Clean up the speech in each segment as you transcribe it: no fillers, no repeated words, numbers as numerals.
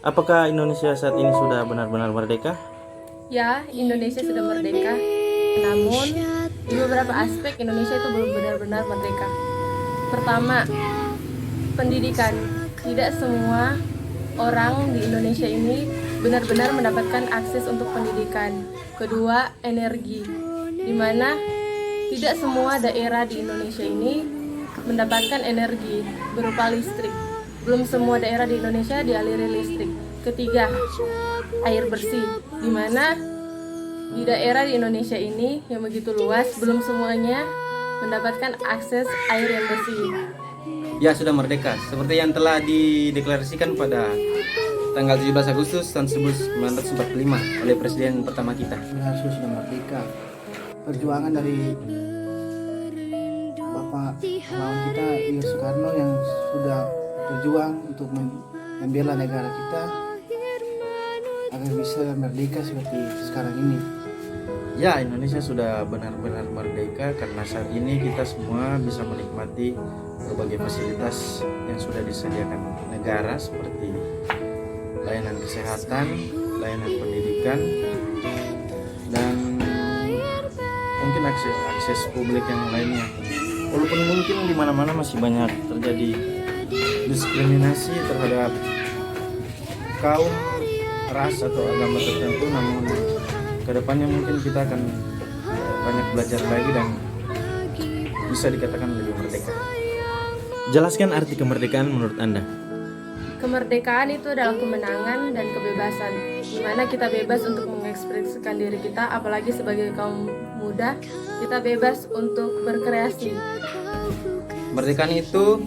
Apakah Indonesia saat ini sudah benar-benar merdeka? Ya, Indonesia sudah merdeka. Namun, di beberapa aspek Indonesia itu belum benar-benar merdeka. Pertama, pendidikan. Tidak semua orang di Indonesia ini benar-benar mendapatkan akses untuk pendidikan. Kedua, energi. Di mana tidak semua daerah di Indonesia ini mendapatkan energi berupa listrik. Belum semua daerah di Indonesia dialiri listrik. Ketiga, air bersih, di mana di daerah di Indonesia ini yang begitu luas, belum semuanya mendapatkan akses air yang bersih. Ya, sudah merdeka, seperti yang telah dideklarasikan pada tanggal 17 Agustus tahun 1945 oleh Presiden pertama kita. Harusnya sudah merdeka. Perjuangan dari Bapak pahlawan kita Insinyur Soekarno yang sudah berjuang untuk membela negara kita agar bisa merdeka seperti sekarang ini. Ya, Indonesia sudah benar-benar merdeka karena saat ini kita semua bisa menikmati berbagai fasilitas yang sudah disediakan negara seperti layanan kesehatan, layanan pendidikan, dan mungkin akses publik yang lainnya. Walaupun mungkin di mana-mana masih banyak terjadi diskriminasi terhadap kaum, ras atau agama tertentu, namun kedepannya mungkin kita akan banyak belajar lagi dan bisa dikatakan lebih merdeka. Jelaskan arti kemerdekaan menurut Anda. Kemerdekaan itu adalah kemenangan dan kebebasan, di mana kita bebas untuk mengekspresikan diri kita, apalagi sebagai kaum muda, kita bebas untuk berkreasi. Kemerdekaan itu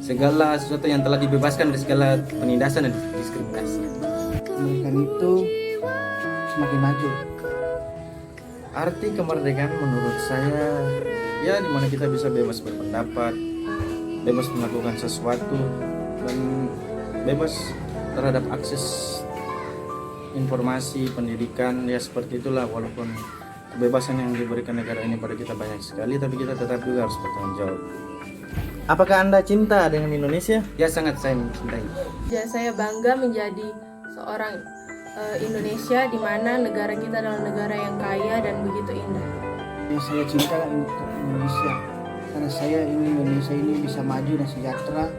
segala sesuatu yang telah dibebaskan dari segala penindasan dan diskriminasi. Kemerdekaan itu semakin maju. Arti kemerdekaan menurut saya ya dimana kita bisa bebas berpendapat, bebas melakukan sesuatu, dan bebas terhadap akses informasi, pendidikan, ya seperti itulah. Walaupun kebebasan yang diberikan negara ini pada kita banyak sekali, tapi kita tetap juga harus bertanggung jawab. Apakah Anda cinta dengan Indonesia? Ya, sangat saya mencintai. Ya, saya bangga menjadi seorang Indonesia, di mana negara kita adalah negara yang kaya dan begitu indah. Yang saya cinta Indonesia karena saya ingin Indonesia ini bisa maju dan sejahtera.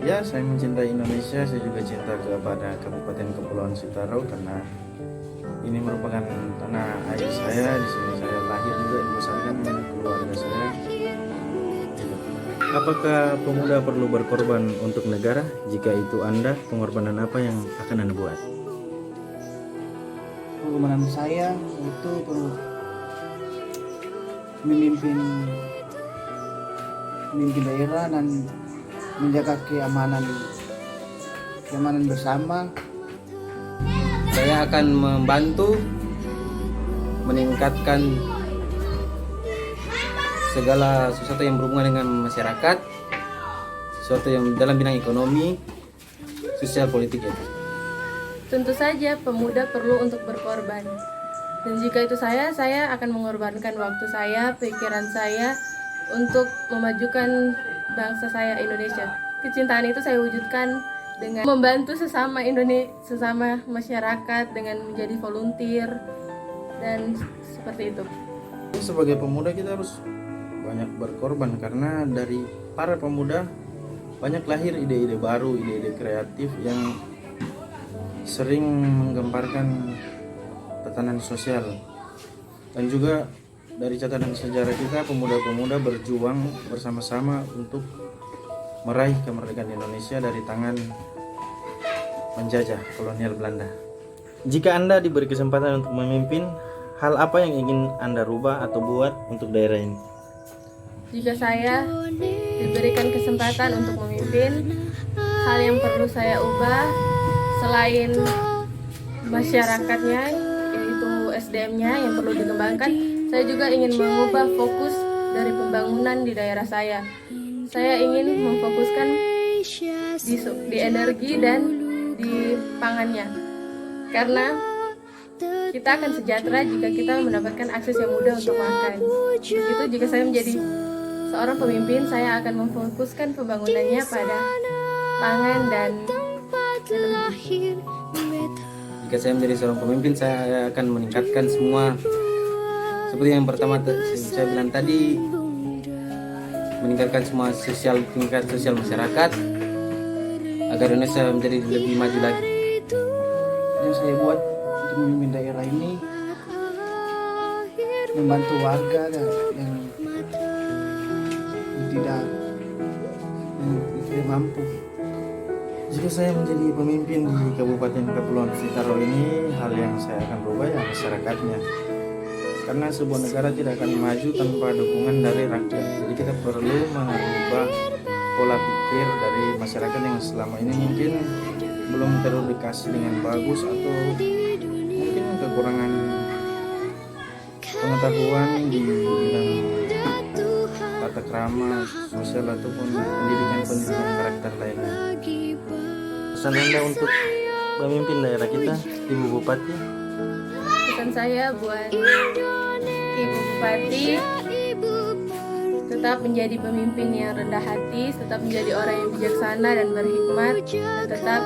Ya, saya mencintai Indonesia. Saya juga cinta kepada Kabupaten Kepulauan Sitaro karena ini merupakan tanah air saya. Di sini saya lahir juga, dibesarkan dengan keluarga saya. Apakah pemuda perlu berkorban untuk negara? Jika itu Anda, pengorbanan apa yang akan Anda buat? Pengorbanan saya itu perlu memimpin daerah dan menjaga keamanan bersama. Saya akan membantu meningkatkan segala sesuatu yang berhubungan dengan masyarakat, sesuatu yang dalam bidang ekonomi, sosial, politik itu. Tentu saja pemuda perlu untuk berkorban. Dan jika itu saya akan mengorbankan waktu saya, pikiran saya untuk memajukan bangsa saya Indonesia. Kecintaan itu saya wujudkan dengan membantu sesama sesama masyarakat dengan menjadi volunteer dan seperti itu. Sebagai pemuda kita harus banyak berkorban karena dari para pemuda banyak lahir ide-ide baru, ide-ide kreatif yang sering menggemparkan tatanan sosial. Dan juga dari catatan sejarah kita, pemuda-pemuda berjuang bersama-sama untuk meraih kemerdekaan Indonesia dari tangan penjajah kolonial Belanda. Jika Anda diberi kesempatan untuk memimpin, hal apa yang ingin Anda rubah atau buat untuk daerah ini? Jika saya diberikan kesempatan untuk memimpin, hal yang perlu saya ubah selain masyarakatnya, yaitu SDM-nya yang perlu dikembangkan, saya juga ingin mengubah fokus dari pembangunan di daerah saya. Saya ingin memfokuskan di energi dan di pangannya. Karena kita akan sejahtera jika kita mendapatkan akses yang mudah untuk makan. Begitu jika saya menjadi seorang pemimpin, saya akan memfokuskan pembangunannya pada pangan dan energi. Jika saya menjadi seorang pemimpin, saya akan meningkatkan semua. Seperti yang pertama saya bilang tadi, meningkatkan semua tingkat sosial masyarakat agar Indonesia menjadi lebih maju lagi. Yang saya buat untuk memimpin daerah ini membantu warga yang tidak mampu. Jika saya menjadi pemimpin di Kabupaten Kepulauan Sitaro ini, hal yang saya akan rubah ya masyarakatnya. Karena sebuah negara tidak akan maju tanpa dukungan dari rakyat. Jadi kita perlu merubah pola pikir dari masyarakat yang selama ini mungkin belum teredukasi dengan bagus atau mungkin kekurangan pengetahuan di bidang tata krama, sosial ataupun pendidikan karakter lainnya. Pesan Anda untuk pemimpin daerah kita, Ibu Bupati? Pesan saya buat Ibu Bupati, tetap menjadi pemimpin yang rendah hati, tetap menjadi orang yang bijaksana dan berhikmat, dan tetap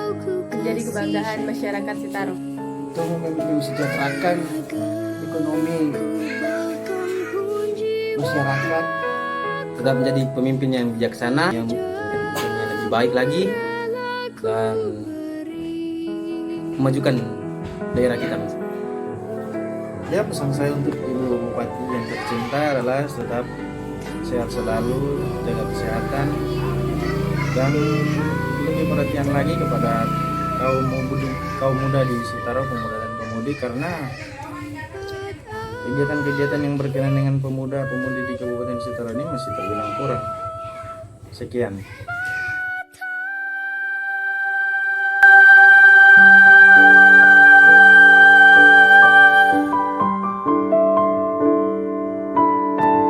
menjadi kebanggaan masyarakat Sitaro. Untuk mensejahterakan ekonomi masyarakat, Tetap menjadi pemimpin yang bijaksana, yang lebih baik lagi, dan memajukan daerah kita. Ya, pesan saya untuk Ibu Bupati yang tercinta adalah tetap sehat selalu, jaga kesehatan, dan lebih perhatian lagi kepada kaum muda di Sitaro, pemuda dan pemudi, karena kegiatan-kegiatan yang berkenaan dengan pemuda-pemudi di Kabupaten Sitaro ini masih terbilang kurang. Sekian.